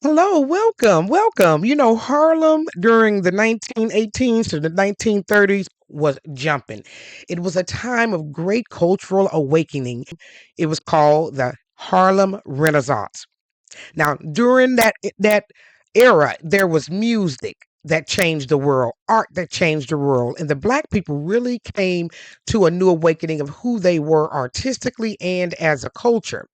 Hello, welcome, welcome. Harlem during the 1918s to the 1930s was jumping. It was a time of great cultural awakening. It was called the Harlem Renaissance. Now, during that era, there was music that changed the world, art that changed the world, and the black people really came to a new awakening of who they were artistically and as a culture.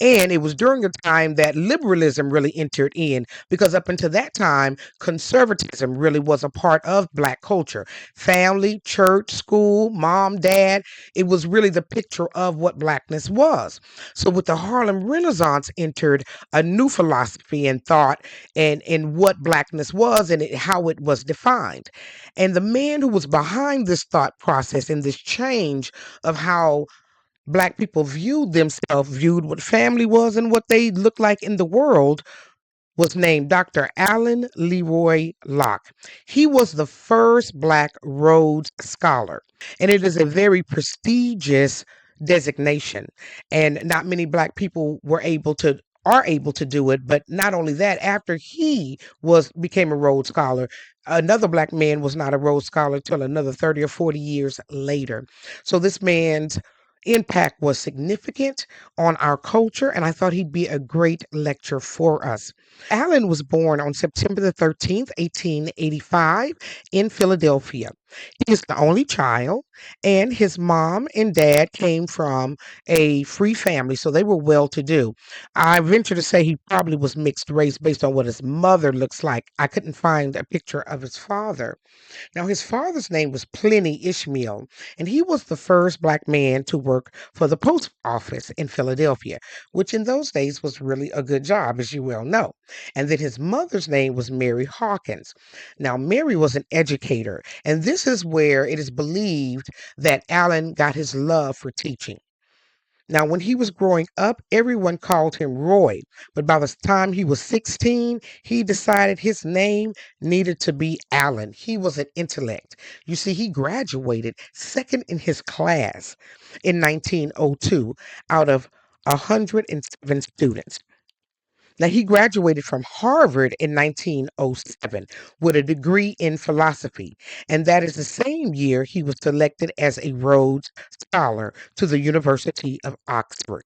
And it was during a time that liberalism really entered in because up until that time, conservatism really was a part of black culture. Family, church, school, mom, dad, it was really the picture of what blackness was. So with the Harlem Renaissance entered a new philosophy and thought and what blackness was and how it was defined. And the man who was behind this thought process and this change of how black people viewed themselves, viewed what family was and what they looked like in the world, was named Dr. Alain LeRoy Locke. He was the first black Rhodes Scholar, and it is a very prestigious designation. And not many black people are able to do it. But not only that, after he was became a Rhodes Scholar, another black man was not a Rhodes Scholar till another 30 or 40 years later. So this man's impact was significant on our culture, and I thought he'd be a great lecture for us. Allen was born on September the 13th, 1885, in Philadelphia. He is the only child, and his mom and dad came from a free family, so they were well to do. I venture to say he probably was mixed race based on what his mother looks like. I couldn't find a picture of his father. Now, his father's name was Pliny Ishmael, and he was the first black man to work for the post office in Philadelphia, which in those days was really a good job, as you well know. And then his mother's name was Mary Hawkins. Now, Mary was an educator, and this is where it is believed that Allen got his love for teaching. Now, when he was growing up, everyone called him Roy, but by the time he was 16, he decided his name needed to be Allen. He was an intellect. You see, he graduated second in his class in 1902 out of 107 students. Now, he graduated from Harvard in 1907 with a degree in philosophy, and that is the same year he was selected as a Rhodes Scholar to the University of Oxford.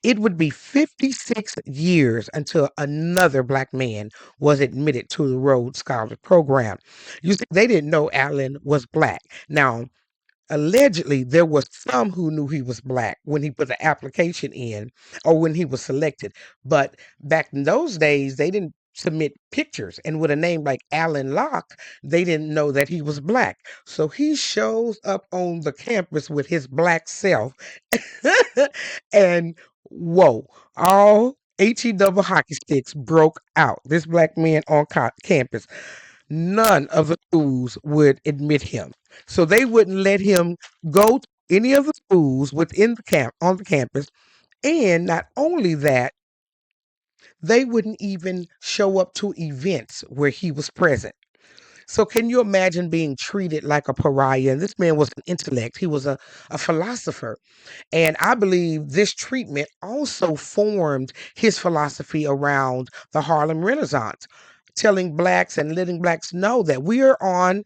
It would be 56 years until another black man was admitted to the Rhodes Scholar program. You see, they didn't know Allen was black. Now, allegedly there was some who knew he was black when he put the application in or when he was selected, but back in those days they didn't submit pictures, and with a name like Alain Locke they didn't know that he was black. So he shows up on the campus with his black self and whoa, all he double hockey sticks broke out. This black man on campus, none of the schools would admit him. So they wouldn't let him go to any of the schools within the camp on the campus. And not only that, they wouldn't even show up to events where he was present. So can you imagine being treated like a pariah? And this man was an intellect. He was a philosopher. And I believe this treatment also formed his philosophy around the Harlem Renaissance, telling blacks and letting blacks know that we are on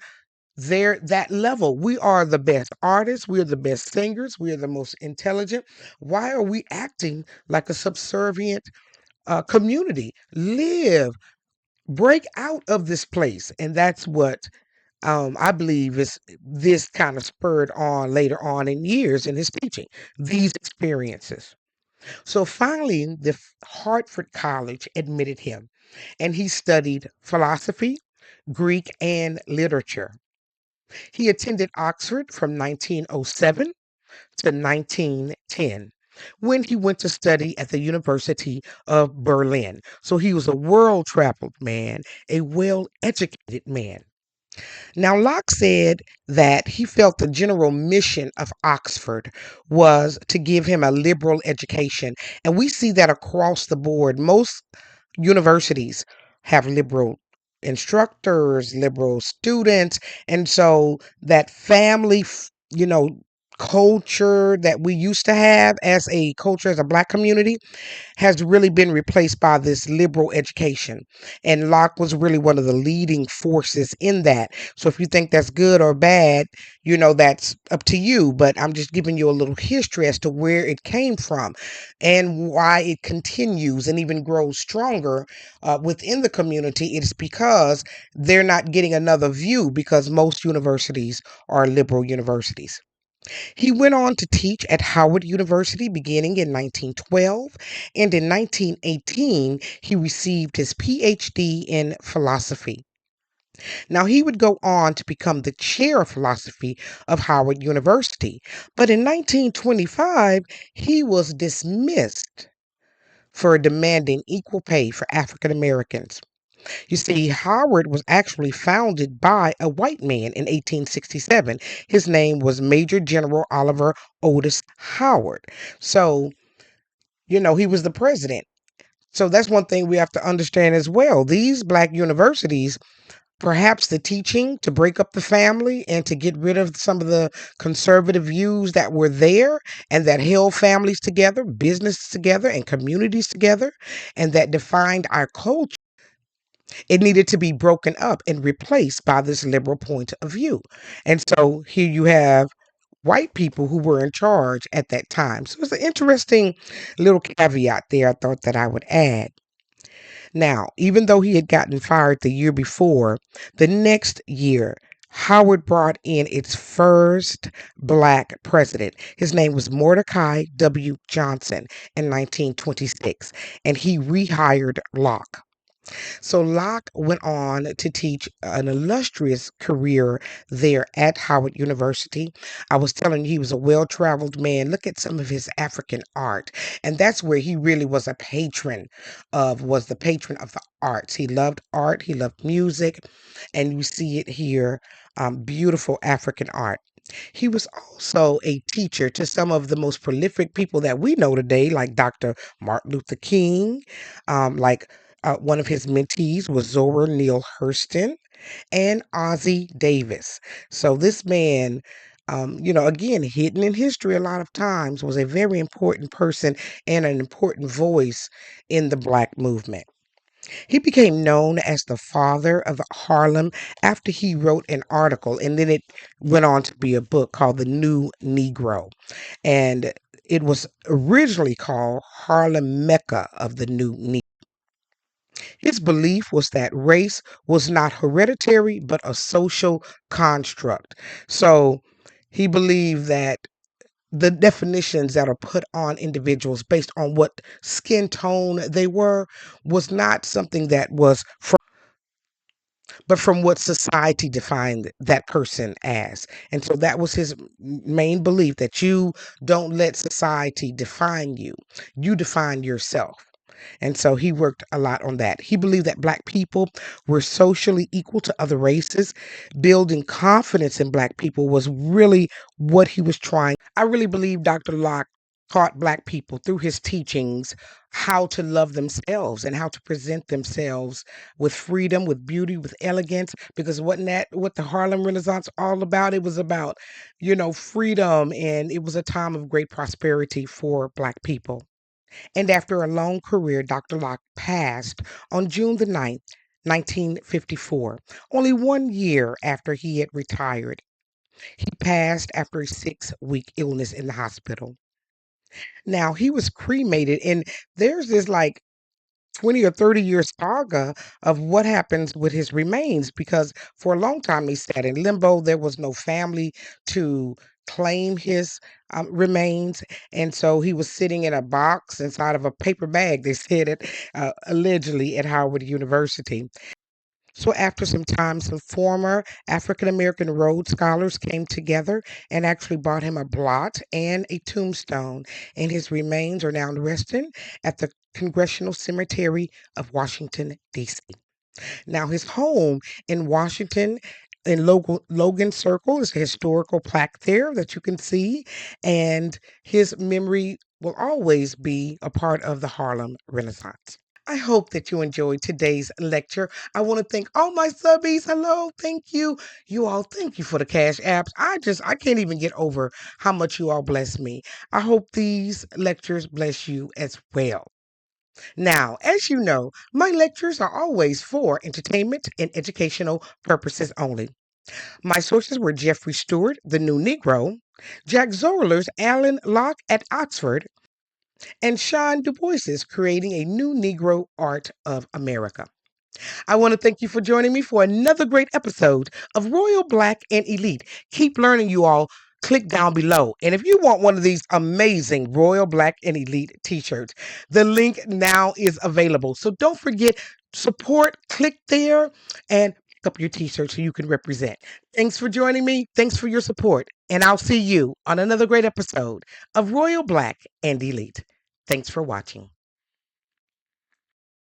that level. We are the best artists, we are the best singers, we are the most intelligent. Why are we acting like a subservient community? Live, break out of this place. And that's what I believe is this kind of spurred on later on in years in his teaching, these experiences. So finally, the Hartford College admitted him, and he studied philosophy, Greek, and literature. He attended Oxford from 1907 to 1910 when he went to study at the University of Berlin. So he was a world traveled man, a well educated man. Now, Locke said that he felt the general mission of Oxford was to give him a liberal education. And we see that across the board. Most universities have liberal instructors, liberal students. And so that family, culture that we used to have as a culture, as a black community, has really been replaced by this liberal education. And Locke was really one of the leading forces in that. So if you think that's good or bad, that's up to you. But I'm just giving you a little history as to where it came from and why it continues and even grows stronger within the community. It's because they're not getting another view because most universities are liberal universities. He went on to teach at Howard University beginning in 1912, and in 1918, he received his PhD in philosophy. Now, he would go on to become the chair of philosophy of Howard University, but in 1925, he was dismissed for demanding equal pay for African Americans. You see, Howard was actually founded by a white man in 1867. His name was Major General Oliver Otis Howard. So, he was the president. So that's one thing we have to understand as well. These black universities, perhaps the teaching to break up the family and to get rid of some of the conservative views that were there and that held families together, businesses together, and communities together, and that defined our culture. It needed to be broken up and replaced by this liberal point of view. And so here you have white people who were in charge at that time. So it's an interesting little caveat there I thought that I would add. Now, even though he had gotten fired the year before, the next year, Howard brought in its first black president. His name was Mordecai W. Johnson in 1926, and he rehired Locke. So Locke went on to teach an illustrious career there at Howard University. I was telling you he was a well-traveled man. Look at some of his African art. And that's where he really was the patron of the arts. He loved art, he loved music, and you see it here, beautiful African art. He was also a teacher to some of the most prolific people that we know today, like Dr. Martin Luther King, like one of his mentees was Zora Neale Hurston and Ozzie Davis. So this man, again, hidden in history a lot of times, was a very important person and an important voice in the Black movement. He became known as the father of Harlem after he wrote an article, and then it went on to be a book called The New Negro. And it was originally called Harlem Mecca of the New Negro. His belief was that race was not hereditary, but a social construct. So he believed that the definitions that are put on individuals based on what skin tone they were was not something that was from, but from what society defined that person as. And so that was his main belief, that you don't let society define you, you define yourself. And so he worked a lot on that. He believed that Black people were socially equal to other races. Building confidence in Black people was really what he was trying. I really believe Dr. Locke taught Black people through his teachings how to love themselves and how to present themselves with freedom, with beauty, with elegance. Because wasn't that what the Harlem Renaissance all about? It was about, freedom, and it was a time of great prosperity for Black people. And after a long career, Dr. Locke passed on June the 9th, 1954, only 1 year after he had retired. He passed after a 6-week illness in the hospital. Now, he was cremated, and there's this like 20 or 30-year saga of what happens with his remains, because for a long time he sat in limbo. There was no family to claim his remains, and so he was sitting in a box inside of a paper bag, they said it, allegedly at Howard University. So after some time, some former African American Rhodes Scholars came together and actually bought him a blot and a tombstone, and his remains are now resting at the Congressional Cemetery of Washington, D.C. Now, his home in Washington, in Logan Circle, is a historical plaque there that you can see, and his memory will always be a part of the Harlem Renaissance. I hope that you enjoyed today's lecture. I want to thank all my subbies. Hello, thank you. You all, thank you for the cash apps. I can't even get over how much you all bless me. I hope these lectures bless you as well. Now, as you know, my lectures are always for entertainment and educational purposes only. My sources were Jeffrey Stewart, The New Negro, Jack Zorler's Alain Locke at Oxford, and Sean Du Bois's Creating a New Negro Art of America. I want to thank you for joining me for another great episode of Royal Black and Elite. Keep learning, you all. Click down below. And if you want one of these amazing Royal Black and Elite t-shirts, the link now is available. So don't forget, support, click there, and pick up your t-shirt so you can represent. Thanks for joining me. Thanks for your support. And I'll see you on another great episode of Royal Black and Elite. Thanks for watching.